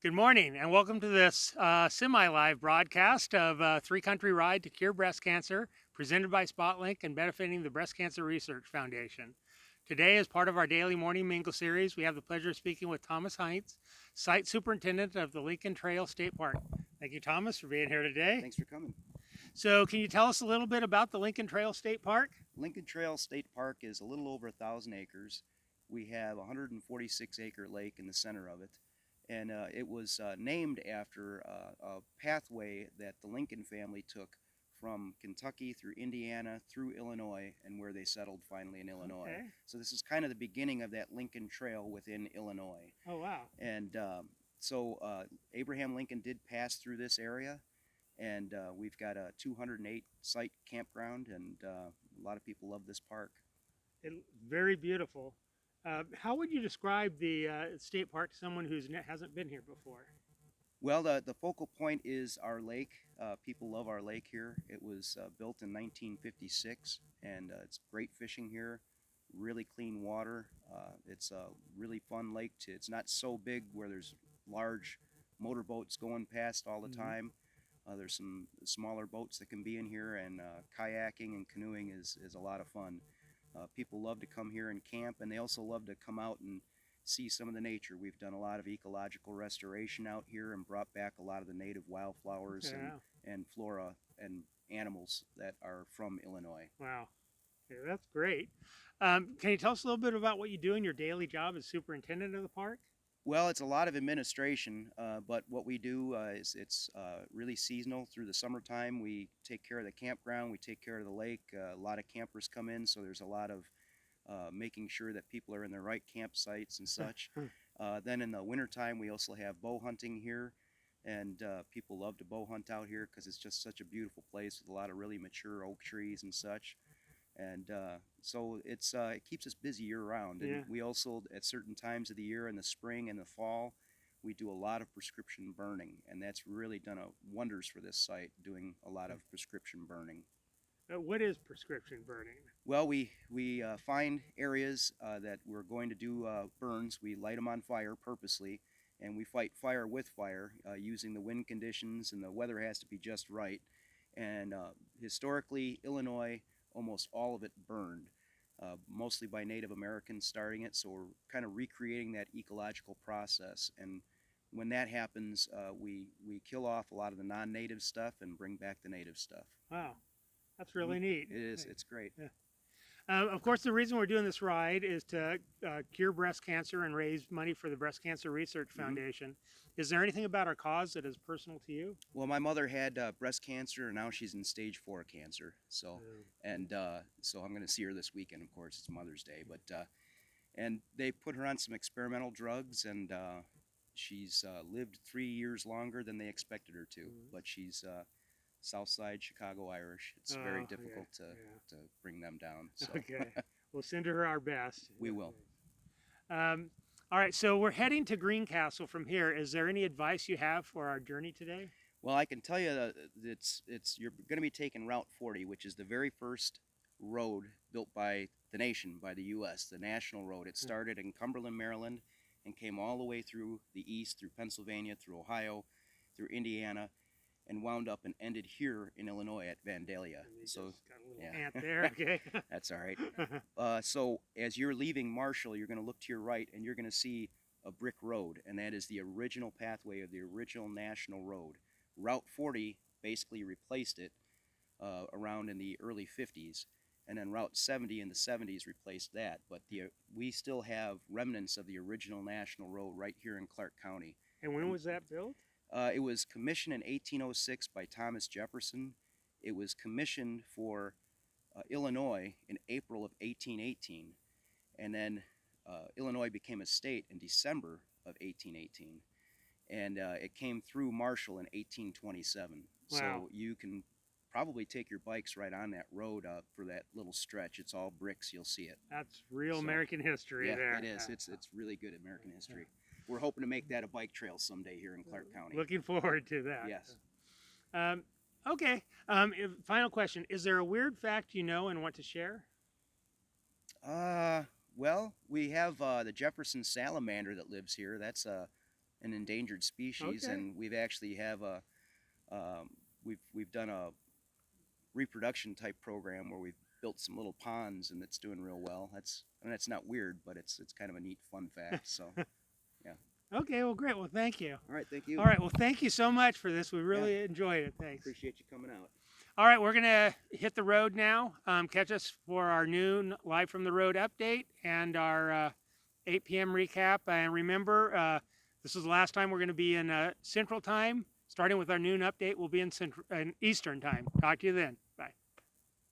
Good morning, and welcome to this semi-live broadcast of 3CountryRide to Cure Breast Cancer, presented by SpotLink and benefiting the Breast Cancer Research Foundation. Today, as part of our daily morning mingle series, we have the pleasure of speaking with Thomas Heinz, Site Superintendent of the Lincoln Trail State Park. Thank you, Thomas, for being here today. Thanks for coming. So, can you tell us a little bit about the Lincoln Trail State Park? Lincoln Trail State Park is a little over 1,000 acres. We have a 146-acre lake in the center of it, and it was named after a pathway that the Lincoln family took from Kentucky through Indiana through Illinois, and where they settled finally in Illinois. Okay. So this is kind of the beginning of that Lincoln Trail within Illinois. Oh, wow. And Abraham Lincoln did pass through this area, and we've got a 208 site campground, and a lot of people love this park. Very beautiful. How would you describe the state park to someone who hasn't been here before? Well, the focal point is our lake. People love our lake here. It was built in 1956, and it's great fishing here, really clean water. It's a really fun lake. It's not so big where there's large motorboats going past all the time. There's some smaller boats that can be in here, and kayaking and canoeing is a lot of fun. People love to come here and camp, and they also love to come out and see some of the nature. We've done a lot of ecological restoration out here and brought back a lot of the native wildflowers and flora and animals that are from Illinois. Wow. Yeah, that's great. Can you tell us a little bit about what you do in your daily job as superintendent of the park? Well, it's a lot of administration, but what we do is it's really seasonal. Through the summertime, we take care of the campground, we take care of the lake. A lot of campers come in, so there's a lot of making sure that people are in the right campsites and such. Then in the wintertime, we also have bow hunting here, and people love to bow hunt out here because it's just such a beautiful place with a lot of really mature oak trees and such. And so it keeps us busy year-round. And we also, at certain times of the year, in the spring and the fall, we do a lot of prescription burning, and that's really done wonders for this site, doing a lot of prescription burning. What is prescription burning? Well, we find areas that we're going to do burns. We light them on fire purposely, and we fight fire with fire using the wind conditions, and the weather has to be just right. And historically, Illinois, almost all of it burned, mostly by Native Americans starting it, so we're kind of recreating that ecological process. And when that happens, we kill off a lot of the non-native stuff and bring back the native stuff. Wow, that's really neat. It is, it's great. Yeah. Of course, the reason we're doing this ride is to cure breast cancer and raise money for the Breast Cancer Research Foundation. Is there anything about our cause that is personal to you? Well, my mother had breast cancer, and now she's in stage 4 cancer. So, so I'm going to see her this weekend. Of course, it's Mother's Day, but and they put her on some experimental drugs, and she's lived 3 years longer than they expected her to. But she's Southside Chicago Irish. It's very difficult to bring them down. So. Okay, we'll send her our best. We will. All right, so we're heading to Greencastle from here. Is there any advice you have for our journey today? Well, I can tell you that you're going to be taking Route 40, which is the very first road built by the nation, by the U.S., the national road. It started in Cumberland, Maryland, and came all the way through the east, through Pennsylvania, through Ohio, through Indiana, and wound up and ended here in Illinois at Vandalia. So got a little ant there. Okay. That's all right. So as you're leaving Marshall, you're going to look to your right, and you're going to see a brick road, and that is the original pathway of the original national road. Route 40 basically replaced it around in the early 50s, and then Route 70 in the 70s replaced that. But we still have remnants of the original national road right here in Clark County. And when was that built? It was commissioned in 1806 by Thomas Jefferson. It was commissioned for Illinois in April of 1818, and then Illinois became a state in December of 1818, and it came through Marshall in 1827. Wow. So you can probably take your bikes right on that road for that little stretch. It's all bricks. You'll see it. That's real American history there. Yeah, it is. It's really good American history. We're hoping to make that a bike trail someday here in Clark County. Looking forward to that. Yes. Okay. Final question. Is there a weird fact you know and want to share? Well, we have the Jefferson salamander that lives here. That's a an endangered species, Okay. and we've actually have a we've done a reproduction type program where we've built some little ponds, and it's doing real well. That's not weird, but it's kind of a neat fun fact. So yeah. Okay, well, great. Well, thank you. All right, thank All you. right, well, thank you so much for this. We Yeah, really enjoyed it. Thanks. appreciate you coming out. All right, we're going to hit the road now. Catch us for our noon Live from the Road update and our 8 p.m. recap. And remember, this is the last time we're going to be in Central Time. Starting with our noon update, we'll be in Eastern Time. Talk to you then.